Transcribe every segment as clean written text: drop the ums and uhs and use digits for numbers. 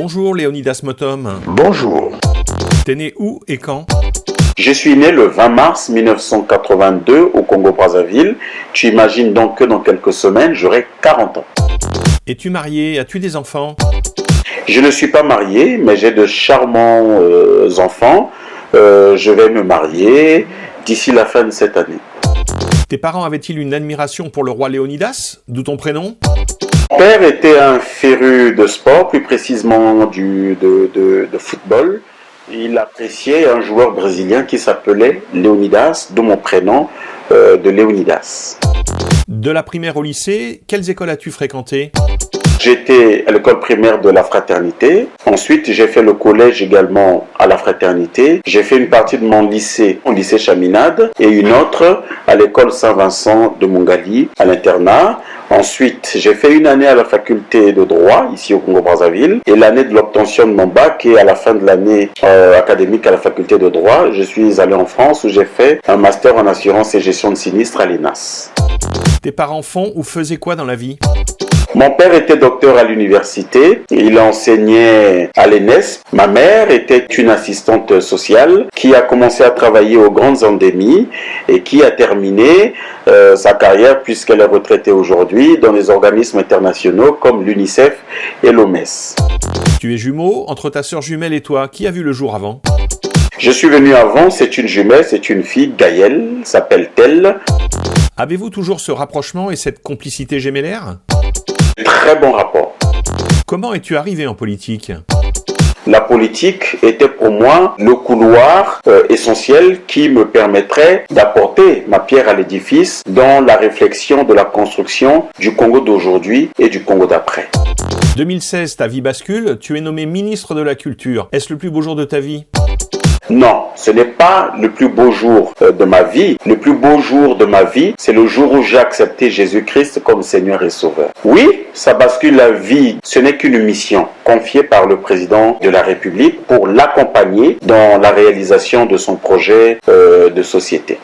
Bonjour Léonidas Motom. Bonjour. T'es né où et quand? Je suis né le 20 mars 1982 au Congo-Brazzaville. Tu imagines donc que dans quelques semaines, j'aurai 40 ans. Es-tu marié? As-tu des enfants? Je ne suis pas marié, mais j'ai de charmants enfants. Je vais me marier d'ici la fin de cette année. Tes parents avaient-ils une admiration pour le roi Léonidas? D'où ton prénom? Mon père était un féru de sport, plus précisément de football. Il appréciait un joueur brésilien qui s'appelait Léonidas, d'où mon prénom de Léonidas. De la primaire au lycée, quelles écoles as-tu fréquentées? J'étais à l'école primaire de la Fraternité. Ensuite, j'ai fait le collège également à la Fraternité. J'ai fait une partie de mon lycée au lycée Chaminade et une autre à l'école Saint-Vincent de Mongali, à l'internat. Ensuite, j'ai fait une année à la faculté de droit, ici au Congo-Brazzaville, et l'année de l'obtention de mon bac, et à la fin de l'année académique à la faculté de droit, je suis allé en France où j'ai fait un master en assurance et gestion de sinistres à l'ENAS. Tes parents font ou faisaient quoi dans la vie? Mon père était docteur à l'université, il enseignait à l'ENES. Ma mère était une assistante sociale qui a commencé à travailler aux grandes endémies et qui a terminé sa carrière, puisqu'elle est retraitée aujourd'hui, dans les organismes internationaux comme l'UNICEF et l'OMS. Tu es jumeau, entre ta sœur jumelle et toi, qui a vu le jour avant? Je suis venu avant, c'est une jumelle, c'est une fille, Gaëlle, s'appelle-t-elle. Avez-vous toujours ce rapprochement et cette complicité gémellaire? Très bon rapport. Comment es-tu arrivé en politique? La politique était pour moi le couloir essentiel qui me permettrait d'apporter ma pierre à l'édifice dans la réflexion de la construction du Congo d'aujourd'hui et du Congo d'après. 2016, ta vie bascule, tu es nommé ministre de la Culture. Est-ce le plus beau jour de ta vie? Non, ce n'est pas le plus beau jour de ma vie. Le plus beau jour de ma vie, c'est le jour où j'ai accepté Jésus-Christ comme Seigneur et Sauveur. Oui, ça bascule la vie. Ce n'est qu'une mission confiée par le président de la République pour l'accompagner dans la réalisation de son projet de société.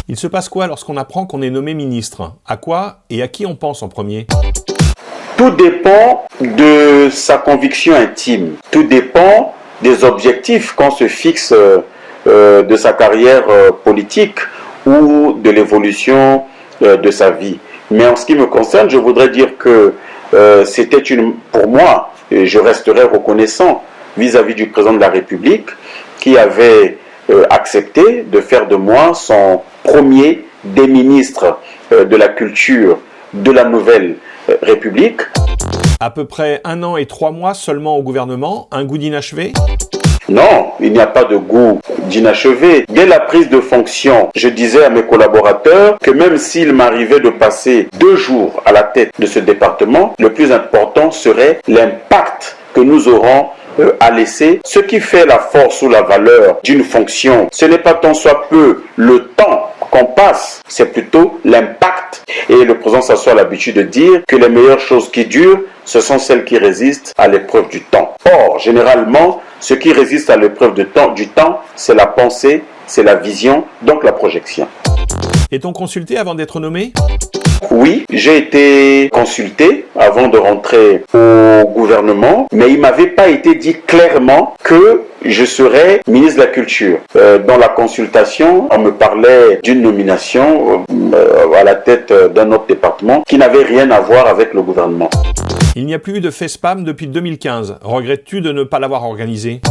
Il se passe quoi lorsqu'on apprend qu'on est nommé ministre? À quoi et à qui on pense en premier? Tout dépend de sa conviction intime. Tout dépend des objectifs qu'on se fixe de sa carrière politique ou de l'évolution de sa vie. Mais en ce qui me concerne, je voudrais dire que c'était pour moi, et je resterai reconnaissant vis-à-vis du président de la République qui avait accepté de faire de moi son premier des ministres de la culture de la nouvelle République. À peu près 1 an et 3 mois seulement au gouvernement, un goût d'inachevé? Non, il n'y a pas de goût d'inachevé. Dès la prise de fonction, je disais à mes collaborateurs que même s'il m'arrivait de passer 2 jours à la tête de ce département, le plus important serait l'impact que nous aurons à laisser. Ce qui fait la force ou la valeur d'une fonction, ce n'est pas tant soit peu le temps qu'on passe, c'est plutôt l'impact. Et le président s'assoit l'habitude de dire que les meilleures choses qui durent, ce sont celles qui résistent à l'épreuve du temps. Or, généralement, ce qui résiste à l'épreuve du temps, c'est la pensée, c'est la vision, donc la projection. Est-on consulté avant d'être nommé? Oui, j'ai été consulté avant de rentrer au gouvernement, mais il ne m'avait pas été dit clairement que je serais ministre de la Culture. Dans la consultation, on me parlait d'une nomination à la tête d'un autre département qui n'avait rien à voir avec le gouvernement. Il n'y a plus eu de FESPAM depuis 2015. Regrettes-tu de ne pas l'avoir organisé?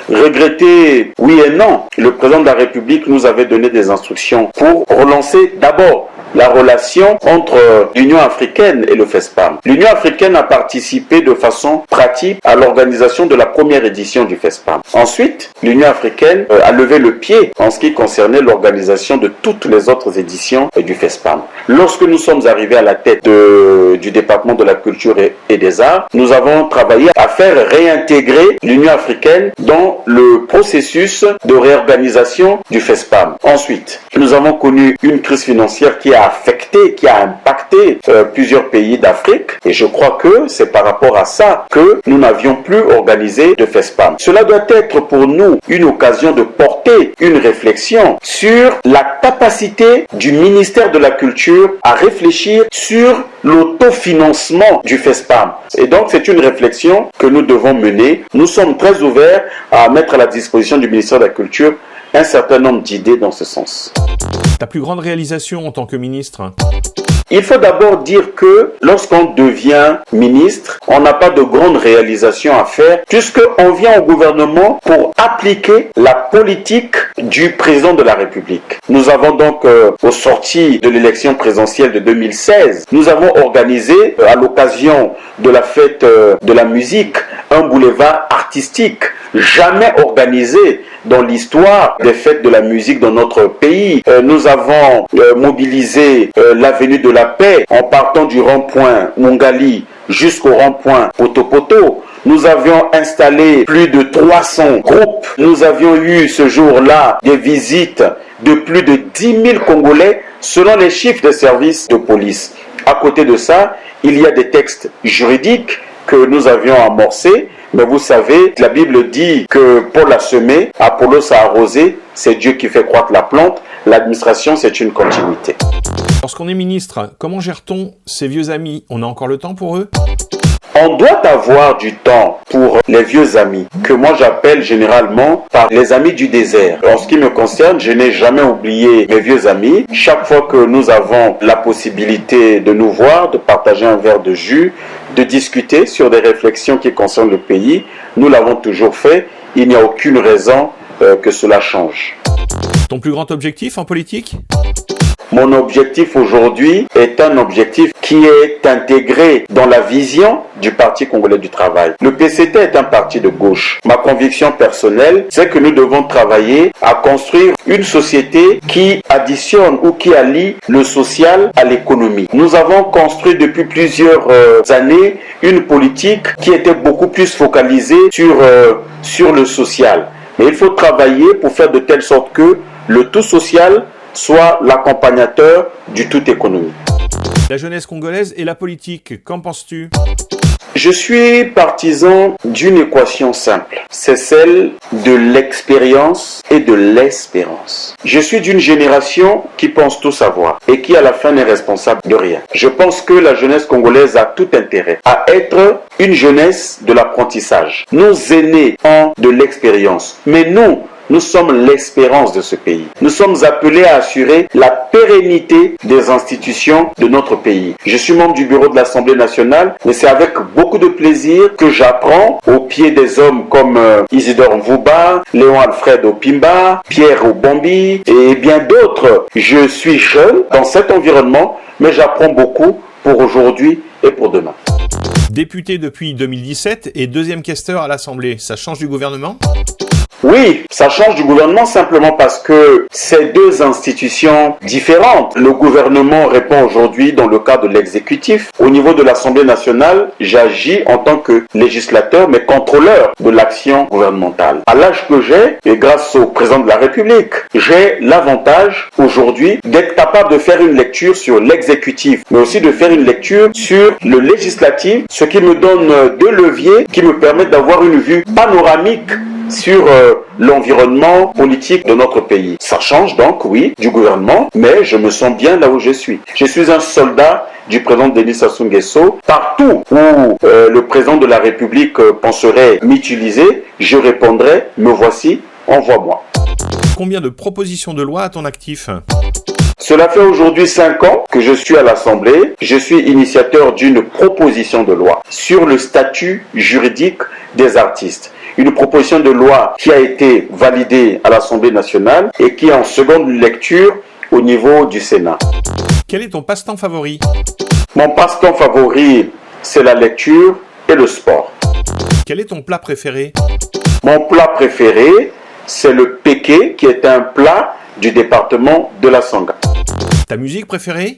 Regretter, oui et non. Le président de la République nous avait donné des instructions pour relancer d'abord la relation entre l'Union africaine et le FESPAM. L'Union africaine a participé de façon pratique à l'organisation de la première édition du FESPAM. Ensuite, l'Union africaine a levé le pied en ce qui concernait l'organisation de toutes les autres éditions du FESPAM. Lorsque nous sommes arrivés à la tête du département de la culture et des arts, nous avons travaillé à faire réintégrer l'Union africaine dans le processus de réorganisation du FESPAM. Ensuite, nous avons connu une crise financière qui a a affecté, qui a impacté plusieurs pays d'Afrique. Et je crois que c'est par rapport à ça que nous n'avions plus organisé de FESPAM. Cela doit être pour nous une occasion de porter une réflexion sur la capacité du ministère de la Culture à réfléchir sur l'autofinancement du FESPAM. Et donc c'est une réflexion que nous devons mener. Nous sommes très ouverts à mettre à la disposition du ministère de la Culture un certain nombre d'idées dans ce sens. Ta plus grande réalisation en tant que ministre? Il faut d'abord dire que lorsqu'on devient ministre, on n'a pas de grandes réalisations à faire puisqu'on vient au gouvernement pour appliquer la politique du président de la République. Nous avons donc, au sorti de l'élection présidentielle de 2016, nous avons organisé à l'occasion de la fête de la musique un boulevard artistique jamais organisé dans l'histoire des fêtes de la musique dans notre pays. Nous avons mobilisé l'avenue de la Paix en partant du rond-point Mungali jusqu'au rond-point Poto-Poto. Nous avions installé plus de 300 groupes. Nous avions eu ce jour-là des visites de plus de 10 000 Congolais selon les chiffres des services de police. À côté de ça, il y a des textes juridiques que nous avions amorcés. Mais vous savez, la Bible dit que Paul a semé, Apollos a arrosé, c'est Dieu qui fait croître la plante. L'administration, c'est une continuité. Lorsqu'on est ministre, comment gère-t-on ses vieux amis? On a encore le temps pour eux? On doit avoir du temps pour les vieux amis, que moi j'appelle généralement par les amis du désert. En ce qui me concerne, je n'ai jamais oublié mes vieux amis. Chaque fois que nous avons la possibilité de nous voir, de partager un verre de jus, de discuter sur des réflexions qui concernent le pays, nous l'avons toujours fait. Il n'y a aucune raison que cela change. Ton plus grand objectif en politique? Mon objectif aujourd'hui est un objectif qui est intégré dans la vision du Parti congolais du travail. Le PCT est un parti de gauche. Ma conviction personnelle, c'est que nous devons travailler à construire une société qui additionne ou qui allie le social à l'économie. Nous avons construit depuis plusieurs années une politique qui était beaucoup plus focalisée sur le social. Mais il faut travailler pour faire de telle sorte que le tout social soit l'accompagnateur du tout économique. La jeunesse congolaise et la politique, qu'en penses-tu? Je suis partisan d'une équation simple, c'est celle de l'expérience et de l'espérance. Je suis d'une génération qui pense tout savoir et qui à la fin n'est responsable de rien. Je pense que la jeunesse congolaise a tout intérêt à être une jeunesse de l'apprentissage. Nos aînés ont de l'expérience, mais nous sommes l'espérance de ce pays. Nous sommes appelés à assurer la pérennité des institutions de notre pays. Je suis membre du bureau de l'Assemblée nationale, mais c'est avec beaucoup de plaisir que j'apprends au pied des hommes comme Isidore Mvouba, Léon Alfred Opimba, Pierre Obombi et bien d'autres. Je suis jeune dans cet environnement, mais j'apprends beaucoup pour aujourd'hui et pour demain. Député depuis 2017 et deuxième questeur à l'Assemblée, ça change du gouvernement? Oui, ça change du gouvernement simplement parce que c'est deux institutions différentes. Le gouvernement répond aujourd'hui dans le cadre de l'exécutif. Au niveau de l'Assemblée nationale, j'agis en tant que législateur, mais contrôleur de l'action gouvernementale. À l'âge que j'ai, et grâce au président de la République, j'ai l'avantage aujourd'hui d'être capable de faire une lecture sur l'exécutif, mais aussi de faire une lecture sur le législatif, ce qui me donne deux leviers qui me permettent d'avoir une vue panoramique sur l'environnement politique de notre pays. Ça change donc, oui, du gouvernement, mais je me sens bien là où je suis. Je suis un soldat du président Denis Sassou Nguesso. Partout où le président de la République penserait m'utiliser, je répondrai, me voici, envoie-moi. Combien de propositions de loi à ton actif? Cela fait aujourd'hui 5 ans que je suis à l'Assemblée. Je suis initiateur d'une proposition de loi sur le statut juridique des artistes. Une proposition de loi qui a été validée à l'Assemblée nationale et qui est en seconde lecture au niveau du Sénat. Quel est ton passe-temps favori? Mon passe-temps favori, c'est la lecture et le sport. Quel est ton plat préféré? Mon plat préféré, c'est le péké, qui est un plat du département de la Sangha. Ta musique préférée?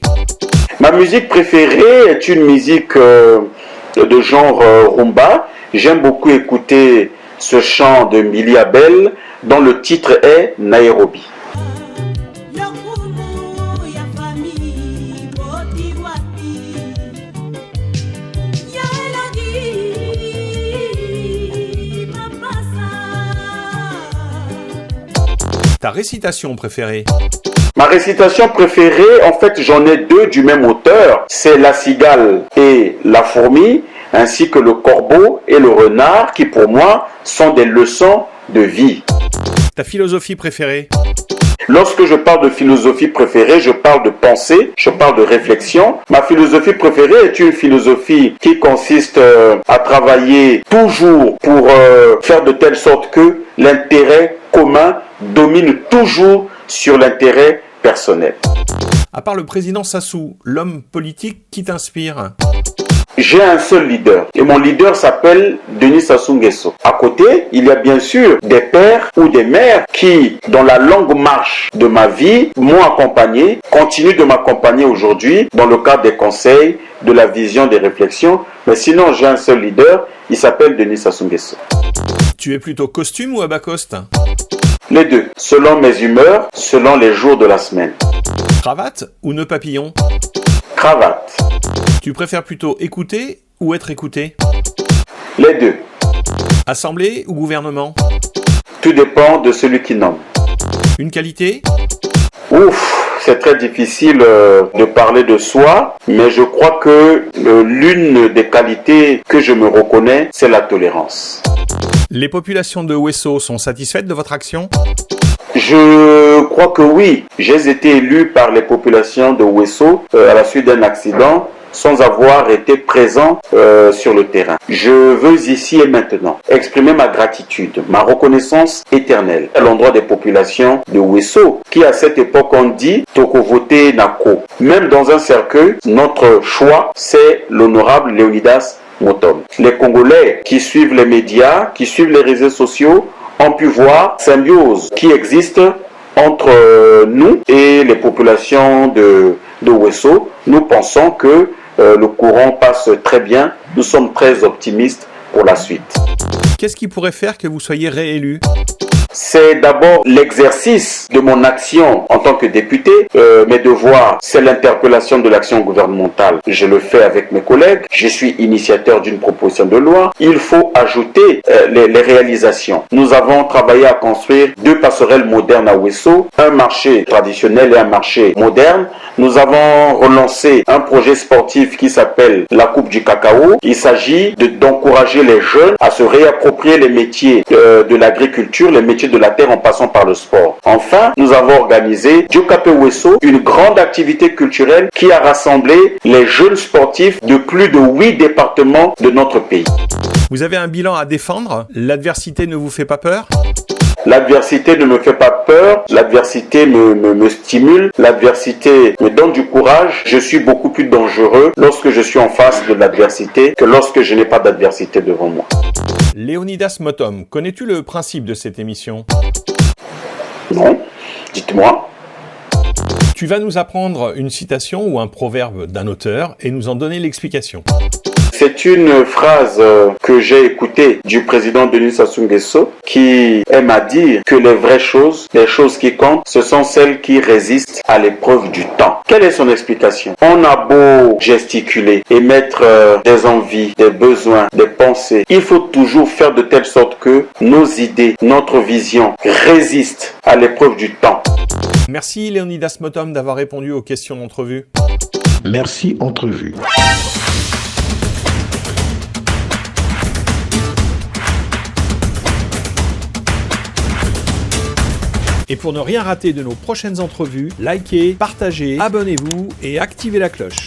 Ma musique préférée est une musique de genre rumba. J'aime beaucoup écouter ce chant de Milly Abel dont le titre est Nairobi. Ta récitation préférée? Ma récitation préférée, en fait, j'en ai deux du même auteur. C'est la cigale et la fourmi, ainsi que le corbeau et le renard, qui pour moi sont des leçons de vie. Ta philosophie préférée? Lorsque je parle de philosophie préférée, je parle de pensée, je parle de réflexion. Ma philosophie préférée est une philosophie qui consiste à travailler toujours pour faire de telle sorte que l'intérêt commun domine toujours sur l'intérêt personnel. À part le président Sassou, l'homme politique qui t'inspire? J'ai un seul leader et mon leader s'appelle Denis Sassou Nguesso. À côté, il y a bien sûr des pères ou des mères qui, dans la longue marche de ma vie, m'ont accompagné, continuent de m'accompagner aujourd'hui dans le cadre des conseils, de la vision, des réflexions. Mais sinon, j'ai un seul leader, il s'appelle Denis Sassou Nguesso. Tu es plutôt costume ou à bas coste? Les deux, selon mes humeurs, selon les jours de la semaine. Cravate ou nœud papillon? Cravate. Tu préfères plutôt écouter ou être écouté? Les deux. Assemblée ou gouvernement? Tout dépend de celui qui nomme. Une qualité? Ouf, c'est très difficile de parler de soi, mais je crois que l'une des qualités que je me reconnais, c'est la tolérance. Les populations de Ouesso sont satisfaites de votre action? Je crois que oui. J'ai été élu par les populations de Ouesso à la suite d'un accident sans avoir été présent sur le terrain. Je veux ici et maintenant exprimer ma gratitude, ma reconnaissance éternelle à l'endroit des populations de Ouesso qui à cette époque ont dit Tokovote Nako. Même dans un cercueil, notre choix c'est l'honorable Léonidas Motom. Les Congolais qui suivent les médias, qui suivent les réseaux sociaux ont pu voir symbiose qui existe entre nous et les populations de Ouesso. Nous pensons que le courant passe très bien. Nous sommes très optimistes pour la suite. Qu'est-ce qui pourrait faire que vous soyez réélu? C'est d'abord l'exercice de mon action en tant que député. Mes devoirs, c'est l'interpellation de l'action gouvernementale. Je le fais avec mes collègues. Je suis initiateur d'une proposition de loi. Il faut ajouter les réalisations. Nous avons travaillé à construire 2 passerelles modernes à Ouesso, un marché traditionnel et un marché moderne. Nous avons relancé un projet sportif qui s'appelle la Coupe du Cacao. Il s'agit d'encourager les jeunes à se réapproprier les métiers de l'agriculture, les métiers de la terre en passant par le sport. Enfin, nous avons organisé Diokape Ouesso, une grande activité culturelle qui a rassemblé les jeunes sportifs de plus de 8 départements de notre pays. Vous avez un bilan à défendre? L'adversité ne vous fait pas peur? L'adversité ne me fait pas peur, l'adversité me stimule, l'adversité me donne du courage. Je suis beaucoup plus dangereux lorsque je suis en face de l'adversité que lorsque je n'ai pas d'adversité devant moi. Léonidas Motom, connais-tu le principe de cette émission? Non, dites-moi. Tu vas nous apprendre une citation ou un proverbe d'un auteur et nous en donner l'explication. C'est une phrase que j'ai écoutée du président Denis Sassou Nguesso qui aime à dire que les vraies choses, les choses qui comptent, ce sont celles qui résistent à l'épreuve du temps. Quelle est son explication? On a beau gesticuler, émettre des envies, des besoins, des pensées. Il faut toujours faire de telle sorte que nos idées, notre vision résistent à l'épreuve du temps. Merci Léonidas Motom d'avoir répondu aux questions d'entrevue. Merci entrevue. Et pour ne rien rater de nos prochaines entrevues, likez, partagez, abonnez-vous et activez la cloche.